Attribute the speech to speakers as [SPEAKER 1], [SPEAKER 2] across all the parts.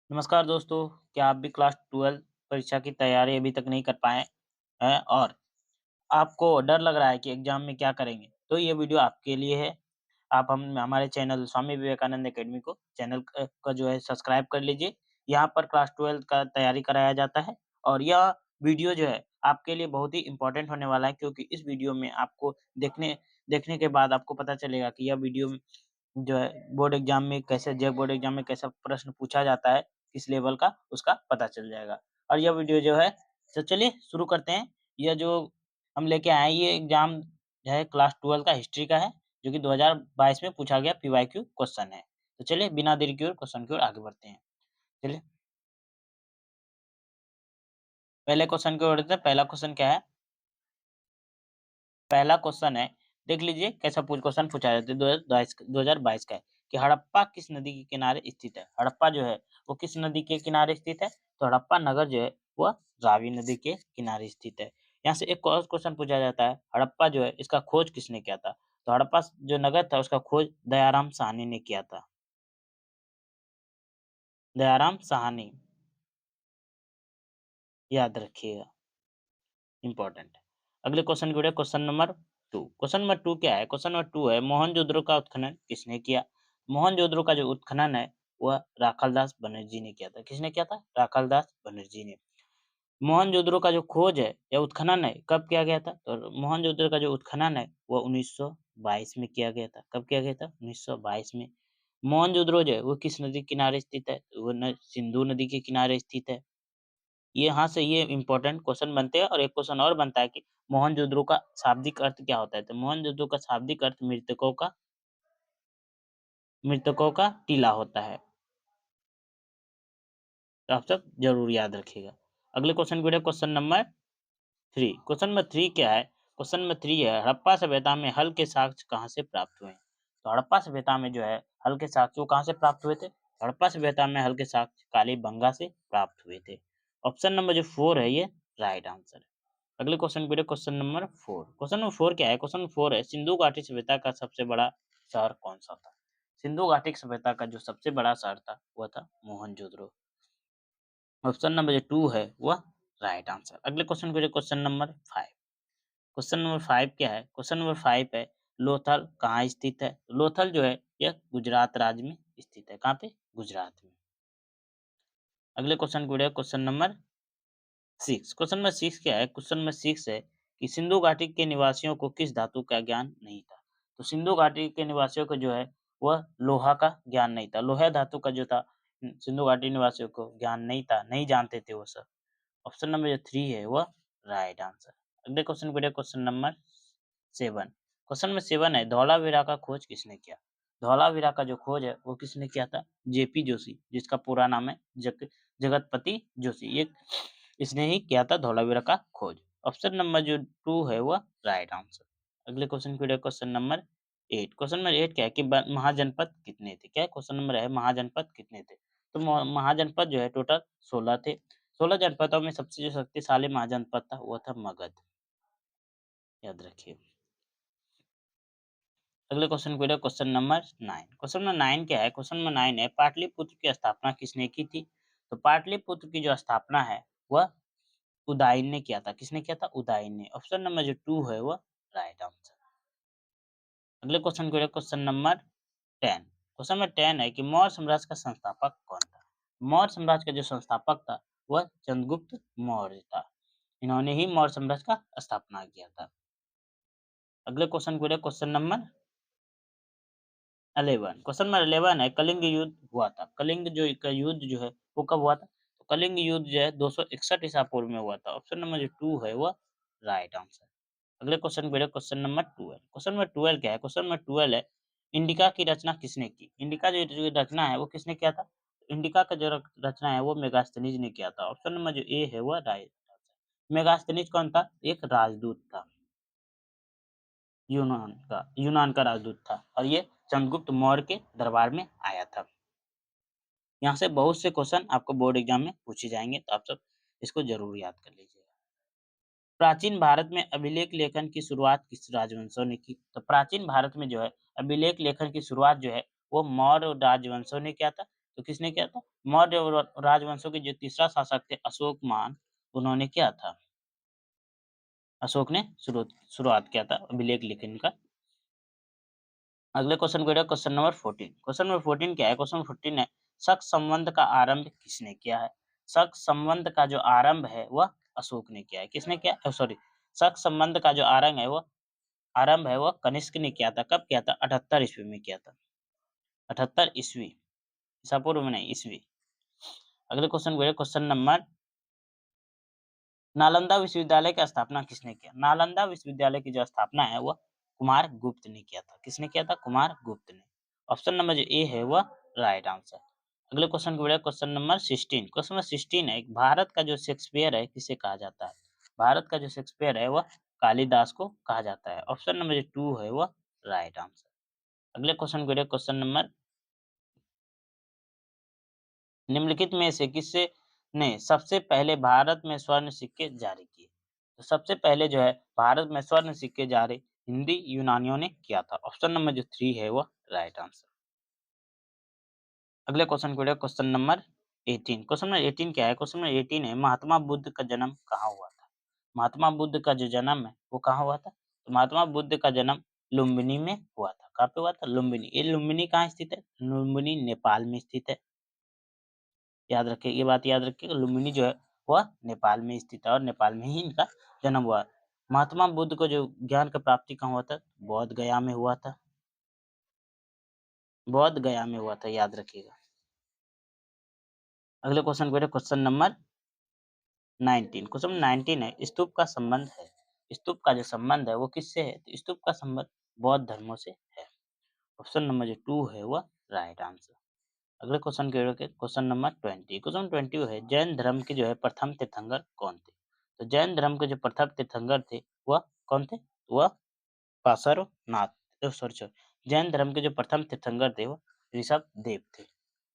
[SPEAKER 1] नमस्कार दोस्तों, क्या आप भी क्लास 12 परीक्षा की तैयारी अभी तक नहीं कर पाए हैं और आपको डर लग रहा है कि एग्ज़ाम में क्या करेंगे? तो ये वीडियो आपके लिए है। आप हम हमारे चैनल स्वामी विवेकानंद अकेडमी को चैनल का जो है सब्सक्राइब कर लीजिए। यहाँ पर क्लास 12 का तैयारी कराया जाता है और यह वीडियो जो है आपके लिए बहुत ही इम्पोर्टेंट होने वाला है क्योंकि इस वीडियो में आपको देखने देखने के बाद आपको पता चलेगा कि यह वीडियो जो है बोर्ड एग्ज़ाम में कैसे जे बोर्ड एग्ज़ाम में कैसा प्रश्न पूछा जाता है, किस लेवल का, उसका पता चल जाएगा। और यह वीडियो जो है तो चलिए शुरू करते हैं। यह जो हम लेके आए हैं ये एग्ज़ाम जो है क्लास 12 का हिस्ट्री का है, जो कि 2022 में पूछा गया पीवाईक्यू क्वेश्चन है। तो चलिए बिना देरी किए हुए क्वेश्चन की ओर आगे बढ़ते हैं। चलिए पहले क्वेश्चन की ओर बढ़ते हैं। पहला क्वेश्चन क्या है? पहला क्वेश्चन है, देख लीजिए कैसा क्वेश्चन पूछा जाता है 2022 का है कि हड़प्पा किस नदी के किनारे स्थित है? हड़प्पा जो है वो किस नदी के किनारे स्थित है? तो हड़प्पा नगर जो है वह रावी नदी के किनारे स्थित है। यहाँ से एक और क्वेश्चन पूछा जाता है, हड़प्पा जो है इसका खोज किसने किया था? तो हड़प्पा जो नगर था उसका खोज दयाराम साहनी ने किया था। दयाराम साहनी, याद रखिएगा, इम्पोर्टेंट है। अगले क्वेश्चन की ओर क्वेश्चन नंबर 2। क्वेश्चन नंबर 2 क्या है? क्वेश्चन नंबर 2 है मोहनजोदड़ो का उत्खनन किसने किया? मोहनजोदड़ो का जो उत्खनन है वह राखालदास बनर्जी ने किया था। किसने किया था? राखालदास बनर्जी ने। मोहनजोदड़ो का जो खोज है या उत्खनन है कब किया गया था? तो मोहनजोदड़ो का जो उत्खनन है वो 1922 में किया गया था। कब किया गया था? 1922 में। मोहनजोदड़ो जो है वो किस नदी के किनारे स्थित है? वो सिंधु नदी के किनारे स्थित है। यहाँ से ये इम्पोर्टेंट क्वेश्चन बनते हैं और एक क्वेश्चन और बनता है कि मोहनजोदड़ो का शाब्दिक अर्थ क्या होता है? तो मोहनजोदड़ो का शाब्दिक अर्थ मृतकों का टीला होता है। तो आप सब ज़रूर याद रखिएगा। अगले क्वेश्चन की ओर क्वेश्चन नंबर 3। क्वेश्चन नंबर 3 क्या है? क्वेश्चन नंबर 3 है हड़प्पा सभ्यता में हल के साक्ष्य कहाँ से प्राप्त हुए हैं? तो हड़प्पा सभ्यता में जो है हल के साक्ष्य वो कहाँ से प्राप्त हुए थे? हड़प्पा सभ्यता में हल के साक्ष्य कालीबंगा से प्राप्त हुए थे। ऑप्शन नंबर जो 4 है ये राइट आंसर है। अगले क्वेश्चन पे क्वेश्चन नंबर 4। क्वेश्चन नंबर 4 क्या है? क्वेश्चन नंबर 4 है सिंधु घाटी सभ्यता का सबसे बड़ा शहर कौन-सा था? सिंधु घाटी सभ्यता का जो सबसे बड़ा शहर था, वह था मोहनजोदड़ो। ऑप्शन नंबर जो 2 है, वह राइट आंसर। अगले क्वेश्चन पे क्वेश्चन नंबर 5। क्वेश्चन नंबर 5 क्या है? क्वेश्चन नंबर 5 है लोथल कहाँ स्थित है? लोथल जो है, यह गुजरात राज्य में स्थित है। कहाँ पे? गुजरात में। अगले क्वेश्चन को क्वेश्चन नंबर 6। क्वेश्चन नंबर 6 क्या है? क्वेश्चन नंबर 6 है कि सिंधु घाटी के निवासियों को किस धातु का ज्ञान नहीं था? तो सिंधु घाटी के निवासियों को जो है वह लोहा का ज्ञान नहीं था। लोहा धातु का जो था सिंधु घाटी निवासियों को ज्ञान नहीं था, नहीं जानते थे वो सब। ऑप्शन नंबर जो 3 है वह राइट आंसर। अगले क्वेश्चन को क्वेश्चन नंबर 7। क्वेश्चन नंबर 7 है धौलावीरा का खोज किसने किया? धौलावीरा का जो खोज है वो किसने किया था? जेपी जोशी, जिसका पूरा नाम है जगतपति जोशी। ये इसने ही किया था धौलावीरा का खोज। ऑप्शन नंबर जो 2 है वह राइट आंसर। अगले क्वेश्चन की क्वेश्चन नंबर 8। क्वेश्चन नंबर 8 क्या है कि महाजनपद कितने थे? क्या है? क्वेश्चन नंबर है महाजनपद कितने थे? तो महाजनपद जो है टोटल 16 थे। 16 जनपदों में सबसे जो शक्तिशाली महाजनपद था वो था मगध। याद रखिए। अगले क्वेश्चन को क्वेश्चन नंबर 9। क्वेश्चन नंबर 9 क्या है? क्वेश्चन नंबर 9 है पाटलिपुत्र की स्थापना किसने की थी? तो पाटलिपुत्र की जो स्थापना है वह उदयन ने किया था। किसने किया था? उदयन ने। ऑप्शन नंबर जो 2 है वह राइट आंसर। अगले क्वेश्चन को क्वेश्चन नंबर 10। क्वेश्चन नंबर 10 है कि मौर्य साम्राज्य का संस्थापक कौन था? मौर्य साम्राज्य का जो संस्थापक था वह चंद्रगुप्त मौर्य था। इन्होंने ही मौर्य साम्राज्य का स्थापना किया था। अगले क्वेश्चन को क्वेश्चन नंबर 11। क्वेश्चन नंबर 11 है कलिंग युद्ध हुआ था। कलिंग जो का युद्ध जो है वो कब हुआ था? तो कलिंग युद्ध जो है 261 ईसा पूर्व में हुआ था। ऑप्शन नंबर जो 2 है वो राइट आंसर। अगले क्वेश्चन पे क्वेश्चन नंबर 12। क्वेश्चन नंबर 12 क्या है? क्वेश्चन नंबर 12 है इंडिका की रचना किसने की? इंडिका जो रचना है वो किसने किया था? इंडिका का जो रचना है वो मेगास्थनीज ने किया था। ऑप्शन नंबर जो ए है वो राइट आंसर। मेगास्थनीज कौन था? एक राजदूत था। यूनान का राजदूत था और ये चंद्रगुप्त मौर्य के दरबार में आया था। यहाँ से बहुत से क्वेश्चन आपको बोर्ड एग्जाम में पूछे जाएंगे, तो आप सब इसको जरूर याद कर लीजिएगा। प्राचीन भारत में अभिलेख लेखन की शुरुआत किस राजवंशों ने की? तो प्राचीन भारत में जो है अभिलेख लेखन की शुरुआत जो है वो मौर्य राजवंशों ने किया था। तो किसने किया था? मौर्य राजवंशों के जो तीसरा शासक थे अशोकमान, उन्होंने क्या था? अशोक ने शुरुआत किया था अभिलेख लेखन का। अगले क्वेश्चन को क्वेश्चन नंबर 14। क्वेश्चन नंबर 14 क्या है? क्वेश्चन नंबर 14 है शक संबंध का आरंभ किसने किया है? शक संबंध का जो आरंभ है वह अशोक ने किया है। किसने किया? सॉरी, शक संबंध का जो आरंभ है वह कनिष्क ने किया था। कब किया था? 78 ईस्वी में किया था। 78 ईस्वी, ईसा पूर्व में नहीं, ईस्वी। अगले क्वेश्चन को क्वेश्चन नंबर नालंदा विश्वविद्यालय की स्थापना किसने किया? नालंदा विश्वविद्यालय की जो स्थापना है वह कुमार गुप्त ने किया था। किसने किया था? कुमार गुप्त ने। ऑप्शन नंबर जो ए है वह राइट आंसर। अगले क्वेश्चन को क्वेश्चन नंबर 16। क्वेश्चन नंबर 16 है भारत का जो शेक्सपियर है किसे कहा जाता है? भारत का जो शेक्सपियर है वह कालिदास को कहा जाता है। ऑप्शन नंबर जो 2 है वह राइट आंसर। अगले क्वेश्चन को क्वेश्चन नंबर निम्नलिखित में से किससे ने सबसे पहले भारत में स्वर्ण सिक्के जारी किए? तो सबसे पहले जो है भारत में स्वर्ण सिक्के जारी हिंदी यूनानियों ने किया था। ऑप्शन नंबर जो 3 है वो राइट आंसर। अगले क्वेश्चन को क्वेश्चन नंबर 18। क्वेश्चन नंबर 18 क्या है? क्वेश्चन नंबर 18 है महात्मा बुद्ध का जन्म कहाँ हुआ था? महात्मा बुद्ध का जो जन्म है वो कहाँ हुआ था? तो महात्मा बुद्ध का जन्म लुम्बिनी में हुआ था। कहाँ पे हुआ था? लुम्बिनी। ये लुम्बिनी कहाँ स्थित है? लुम्बिनी नेपाल में स्थित है। याद रखिए, ये बात याद रखिए, लुम्बिनी जो है वह नेपाल में स्थित है और नेपाल में ही इनका जन्म हुआ। महात्मा बुद्ध को जो ज्ञान का प्राप्ति कहाँ हुआ था? बौद्ध गया में हुआ था। बौद्ध गया में हुआ था, याद रखिएगा। अगले क्वेश्चन को क्वेश्चन नंबर 19। क्वेश्चन 19 है स्तूप का संबंध है। स्तूप का जो संबंध है वो किससे है? तो स्तूप का संबंध बौद्ध धर्मों से है। ऑप्शन नंबर जो 2 है वह राइट आंसर। अगले क्वेश्चन के क्वेश्चन नंबर 20। क्वेश्चन 20 है जैन धर्म के जो है प्रथम तीर्थंकर कौन थे? तो जैन धर्म के जो प्रथम तीर्थंकर थे वह कौन थे? वह पार्श्वनाथ, सॉरी, जैन धर्म के जो प्रथम तीर्थंकर थे वो ऋषभ देव थे।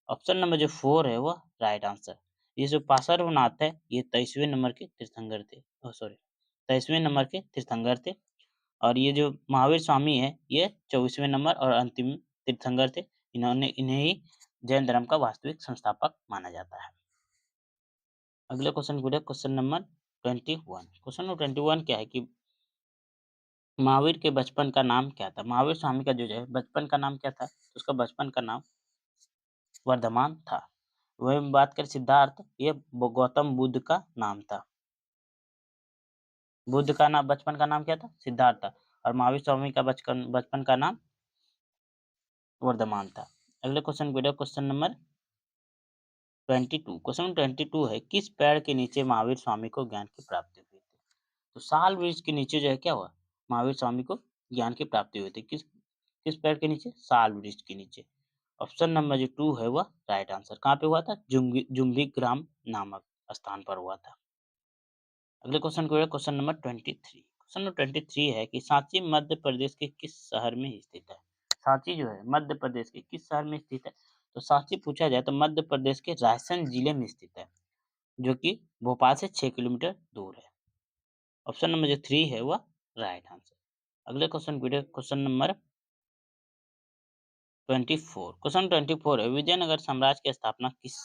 [SPEAKER 1] ऑप्शन नंबर जो 4 है वह राइट आंसर। ये जो पार्श्वनाथ है ये 23वें नंबर के तीर्थंकर थे, सॉरी, 23वें नंबर के तीर्थंकर थे। और ये जो महावीर स्वामी है ये 24वें नंबर और अंतिम तीर्थंकर थे। इन्हें ही जैन धर्म का वास्तविक संस्थापक माना जाता है। अगले क्वेश्चन को क्वेश्चन नंबर 21। क्वेश्चन नंबर 21 क्या है कि महावीर के बचपन का नाम क्या था? महावीर स्वामी का जो है बचपन का नाम क्या था? तो उसका बचपन का नाम वर्धमान था। वही बात करें सिद्धार्थ, ये गौतम बुद्ध का नाम था। बुद्ध का नाम बचपन का नाम क्या था? सिद्धार्थ था। और महावीर स्वामी का बचपन बचपन का नाम वर्धमान था। अगले क्वेश्चन को क्वेश्चन नंबर 22। क्वेश्चन 22 है किस पेड़ के नीचे महावीर स्वामी को ज्ञान की प्राप्ति हुई थी? तो साल वृक्ष के नीचे जो है क्या हुआ? महावीर स्वामी को ज्ञान की प्राप्ति हुई थी। किस किस पेड़ के नीचे? साल वृक्ष के नीचे। ऑप्शन नंबर जो 2 है वह राइट आंसर। कहाँ पे हुआ था? जुम्बी ग्राम नामक स्थान पर हुआ था। अगले क्वेश्चन को क्वेश्चन नंबर 23। क्वेश्चन नंबर 23 है कि सांची मध्य प्रदेश के किस शहर में स्थित है? सांची जो है मध्य प्रदेश के किस शहर में स्थित है? तो सांची पूछा जाए तो मध्य प्रदेश के रायसेन जिले में स्थित है, जो कि भोपाल से 6 किलोमीटर दूर है। ऑप्शन नंबर जो 3 है वह राइट आंसर। अगले क्वेश्चन को क्वेश्चन नंबर 24। क्वेश्चन 24 है विजयनगर साम्राज्य की स्थापना किस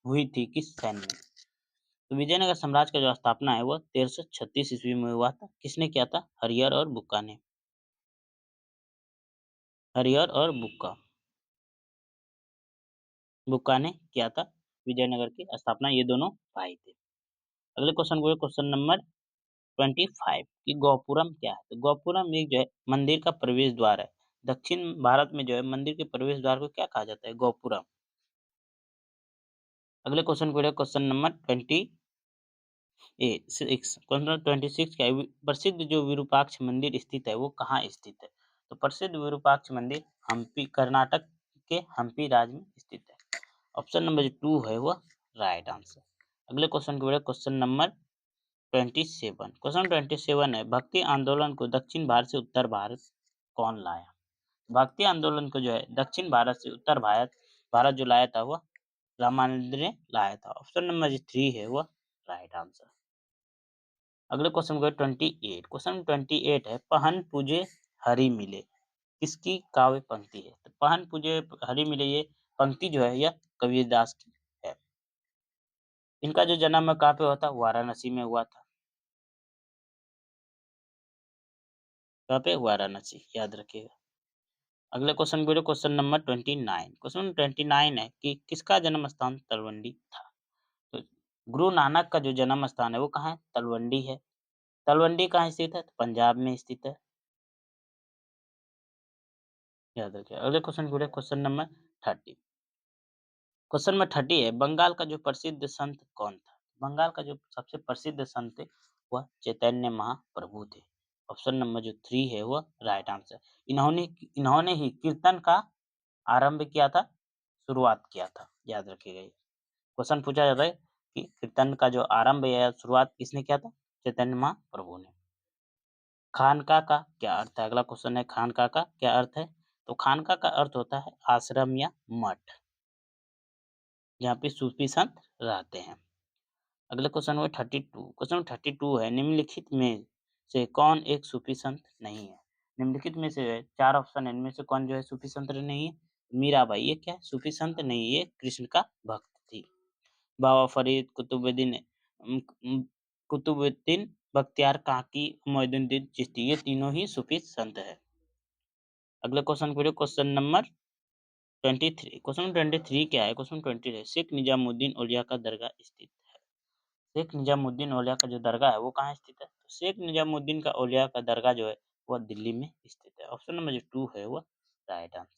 [SPEAKER 1] हुई थी किस सन में? तो विजयनगर साम्राज्य का जो स्थापना है वो 1336 ईस्वी में हुआ था। किसने किया था? हरिहर और बुक्का ने। हरिहर और बुक्का ने किया था विजयनगर की स्थापना, ये दोनों भाई थे। अगले क्वेश्चन को क्वेश्चन नंबर 25 कि गौपुरम क्या है? तो गौपुरम एक जो है मंदिर का प्रवेश द्वार है। दक्षिण भारत में जो है मंदिर के प्रवेश द्वार को क्या कहा जाता है? गौपुरम। अगले क्वेश्चन को क्वेश्चन नंबर 26। क्वेश्चन 26 क्या है? प्रसिद्ध जो विरूपाक्ष मंदिर स्थित है वो कहाँ स्थित है? तो प्रसिद्ध विरूपाक्ष मंदिर हम्पी, कर्नाटक के हम्पी राज्य में स्थित है। ऑप्शन नंबर 2 है वो राइट आंसर। अगले क्वेश्चन को क्वेश्चन नंबर 27। क्वेश्चन 27 है भक्ति आंदोलन को दक्षिण भारत से उत्तर भारत कौन लाया? भक्ति आंदोलन को जो है दक्षिण भारत से उत्तर भारत भारत जो लाया था वह रामानंद ने लाया था। ऑप्शन नंबर 3 है वह राइट आंसर। अगले क्वेश्चन को 28। क्वेश्चन 28 है पहन पूजे हरि मिले किसकी काव्य पंक्ति है? तो पहन पूजे हरि मिले ये पंक्ति जो है यह कबीरदास की है। इनका जो जन्म है कहाँ पे हुआ था? वाराणसी में हुआ था। कहाँ पे? वाराणसी, याद रखिएगा। अगले क्वेश्चन बोलिए क्वेश्चन नंबर 29। क्वेश्चन 29 है कि किसका जन्म स्थान तलवंडी था? तो गुरु नानक का जो जन्म स्थान है वो कहाँ है? तलवंडी है। तलवंडी कहाँ स्थित है? तो पंजाब में स्थित है। याद रखिए। अगले क्वेश्चन बोलिए क्वेश्चन नंबर 30। क्वेश्चन नंबर 30 है बंगाल का जो प्रसिद्ध संत कौन था? बंगाल का जो सबसे प्रसिद्ध संत है वह चैतन्य महाप्रभु थे। ऑप्शन नंबर जो 3 है वह राइट आंसर। इन्होंने इन्होंने ही कीर्तन का आरंभ किया था, शुरुआत किया था। याद रखिएगा ये। क्वेश्चन पूछा जाता है कि कीर्तन का जो आरंभ या शुरुआत किसने किया था? चैतन्य महाप्रभु ने। खानका का क्या अर्थ है? अगला क्वेश्चन है खानका का क्या अर्थ है? तो खानका का अर्थ होता है आश्रम या मठ, जहाँ पे सूफी संत रहते हैं। अगले क्वेश्चन नंबर 32। क्वेश्चन नंबर 32 है निम्नलिखित में से कौन एक सूफी संत नहीं है? निम्नलिखित में से 4 ऑप्शन है, इनमें से कौन जो है सूफी संत नहीं है? मीराबाई, ये क्या है? सूफी संत नहीं, ये कृष्ण का भक्त थी। बाबा फरीद, उम, उम, कुतुबुद्दीन बख्तियार काकी, मोइनुद्दीन चिश्ती, ये तीनों ही सूफी संत है। अगले क्वेश्चन को क्वेश्चन नंबर 23। क्वेश्चन नंबर 23 क्या है? क्वेश्चन 23 शेख निजामुद्दीन औलिया का दरगाह स्थित है। शेख निजामुद्दीन औलिया का जो दरगाह है वो कहाँ स्थित है? तो शेख निजामुद्दीन का औलिया का दरगाह जो है वह दिल्ली में स्थित है। ऑप्शन नंबर जो 2 है वह राइट आंसर।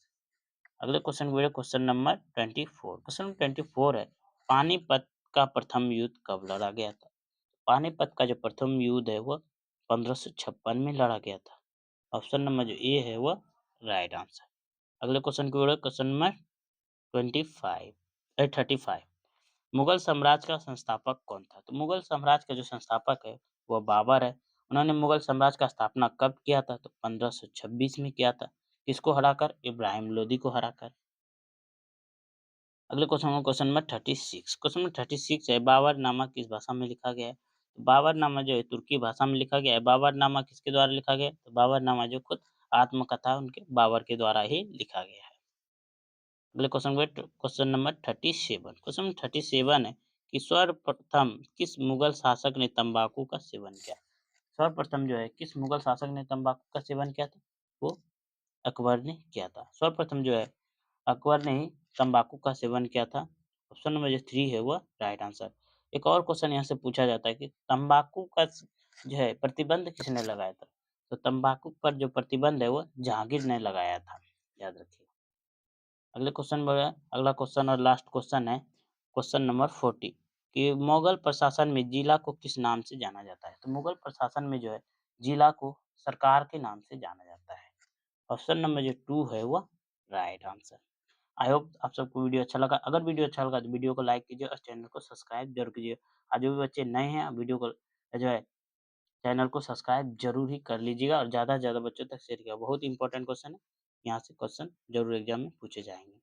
[SPEAKER 1] अगले क्वेश्चन को क्वेश्चन नंबर 24। क्वेश्चन नंबर 24 है पानीपत का प्रथम युद्ध कब लड़ा गया था? पानीपत का जो प्रथम युद्ध है वह 1556 में लड़ा गया था। ऑप्शन नंबर जो ए है वह राइट आंसर। अगले क्वेश्चन की ओर क्वेश्चन नंबर 35 मुगल साम्राज्य का संस्थापक कौन था? तो मुगल साम्राज्य का जो संस्थापक है वह बाबर है। उन्होंने मुगल साम्राज्य का स्थापना कब किया था? तो 1526 में किया था। किसको हराकर? इब्राहिम लोदी को हराकर। अगले क्वेश्चन नंबर 36। क्वेश्चन नंबर 36 है बाबरनामा किस भाषा में लिखा गया है? तो बाबरनामा जो है तुर्की भाषा में लिखा गया है। बाबरनामा किसके द्वारा लिखा गया है? तो बाबरनामा जो खुद आत्मकथा उनके बाबर के द्वारा ही लिखा गया है। अगले क्वेश्चन नंबर 37। क्वेश्चन नंबर 37 है कि सर्वप्रथम किस मुगल शासक ने तंबाकू का सेवन किया? सर्वप्रथम जो है किस मुगल शासक ने तंबाकू का सेवन किया था? वो अकबर ने किया था। सर्वप्रथम जो है अकबर ने ही तंबाकू का सेवन किया था। ऑप्शन नंबर जो 3 है वो राइट आंसर। एक और क्वेश्चन यहाँ से पूछा जाता है कि तंबाकू का जो है प्रतिबंध किसने लगाया था? तो तंबाकू पर जो प्रतिबंध है वो जहांगीर ने लगाया था। याद रखिए। अगला क्वेश्चन और लास्ट क्वेश्चन है क्वेश्चन नंबर 40 कि मुगल प्रशासन में जिला को किस नाम से जाना जाता है? तो मुगल प्रशासन में जो है जिला को सरकार के नाम से जाना जाता है। ऑप्शन नंबर जो 2 है वो राइट आंसर। आई होप आप सबको वीडियो अच्छा लगा। अगर वीडियो अच्छा लगा तो वीडियो को लाइक कीजिए और चैनल को सब्सक्राइब जरूर कीजिए। और जो भी बच्चे नए हैं वीडियो को जो है चैनल को सब्सक्राइब जरूर ही कर लीजिएगा और ज़्यादा से ज़्यादा बच्चों तक शेयर किया। बहुत इंपॉर्टेंट क्वेश्चन है। यहाँ से क्वेश्चन जरूर एग्जाम में पूछे जाएंगे।